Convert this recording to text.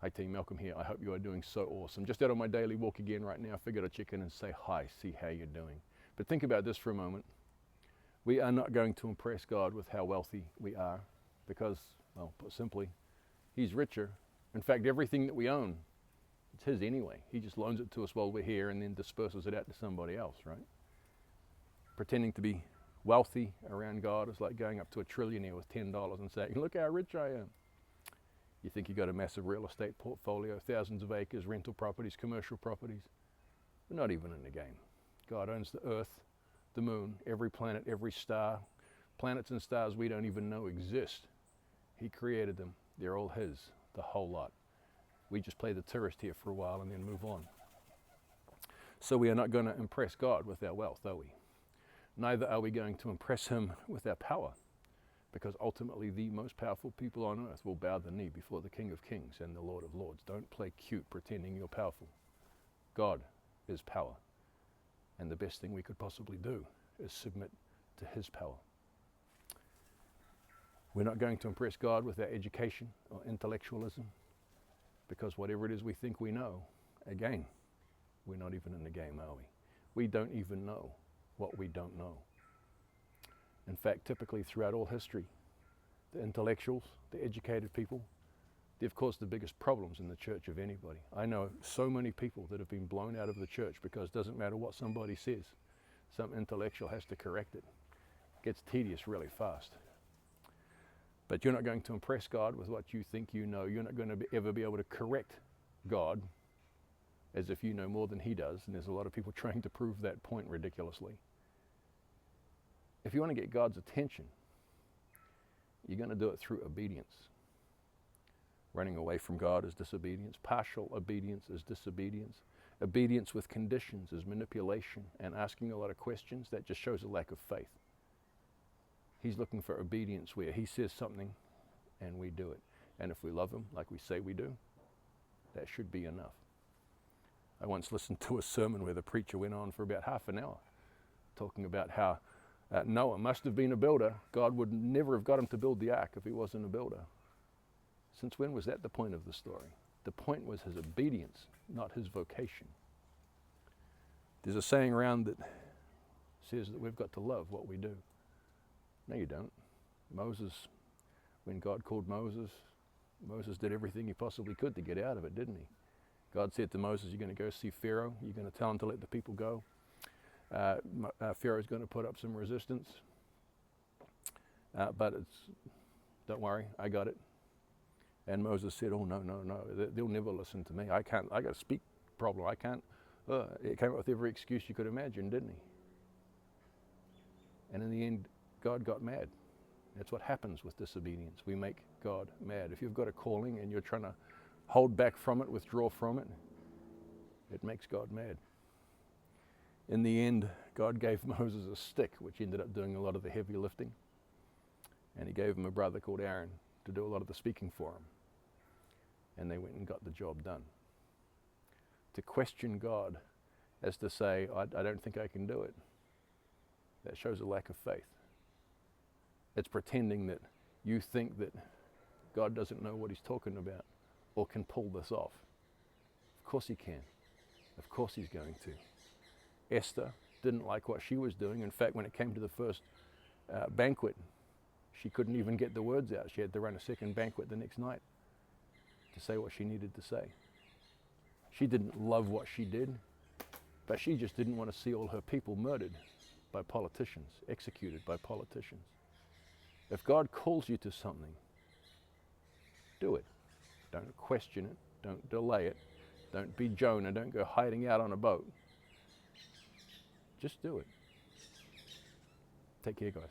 Hi team, Malcolm here. I hope you are doing so awesome. Just out on my daily walk again right now. I figured I'd check in and say hi, see how you're doing. But think about this for a moment. We are not going to impress God with how wealthy we are because, well, put simply, He's richer. In fact, everything that we own, it's His anyway. He just loans it to us while we're here and then disperses it out to somebody else, right? Pretending to be wealthy around God is like going up to a trillionaire with $10 and saying, look how rich I am. You think you got a massive real estate portfolio, thousands of acres, rental properties, commercial properties. We're not even in the game. God owns the earth, the moon, every planet, every star. Planets and stars we don't even know exist. He created them. They're all His, the whole lot. We just play the tourist here for a while and then move on. So we are not going to impress God with our wealth, are we? Neither are we going to impress Him with our power, because ultimately the most powerful people on earth will bow the knee before the King of Kings and the Lord of Lords. Don't play cute pretending you're powerful. God is power. And the best thing we could possibly do is submit to His power. We're not going to impress God with our education or intellectualism, because whatever it is we think we know, again, we're not even in the game, are we? We don't even know what we don't know. In fact, typically throughout all history, the intellectuals, the educated people, they've caused the biggest problems in the church of anybody. I know so many people that have been blown out of the church because it doesn't matter what somebody says. Some intellectual has to correct it. It gets tedious really fast. But you're not going to impress God with what you think you know. You're not going to ever be able to correct God as if you know more than He does. And there's a lot of people trying to prove that point ridiculously. If you want to get God's attention, you're going to do it through obedience. Running away from God is disobedience. Partial obedience is disobedience. Obedience with conditions is manipulation, and asking a lot of questions, that just shows a lack of faith. He's looking for obedience where He says something and we do it. And if we love Him like we say we do, that should be enough. I once listened to a sermon where the preacher went on for about half an hour talking about how Noah must have been a builder. God would never have got him to build the ark if he wasn't a builder. Since when was that the point of the story? The point was his obedience, not his vocation. There's a saying around that says that we've got to love what we do. No, you don't. Moses, when God called Moses, Moses did everything he possibly could to get out of it, didn't he? God said to Moses, you're going to go see Pharaoh. You're going to tell him to let the people go. Pharaoh's going to put up some resistance. But don't worry, I got it. And Moses said, oh, no, they'll never listen to me. I got a speak problem. I can't. It came up with every excuse you could imagine, didn't he? And in the end, God got mad. That's what happens with disobedience. We make God mad. If you've got a calling and you're trying to hold back from it, withdraw from it, it makes God mad. In the end, God gave Moses a stick, which ended up doing a lot of the heavy lifting. And He gave him a brother called Aaron to do a lot of the speaking for him. And they went and got the job done. To question God as to say, I don't think I can do it, that shows a lack of faith. It's pretending that you think that God doesn't know what He's talking about or can pull this off. Of course He can. Of course He's going to. Esther didn't like what she was doing. In fact, when it came to the first banquet, she couldn't even get the words out. She had to run a second banquet the next night to say what she needed to say. She didn't love what she did, but she just didn't want to see all her people murdered by politicians, executed by politicians. If God calls you to something, do it. Don't question it. Don't delay it. Don't be Jonah. Don't go hiding out on a boat. Just do it. Take care, guys.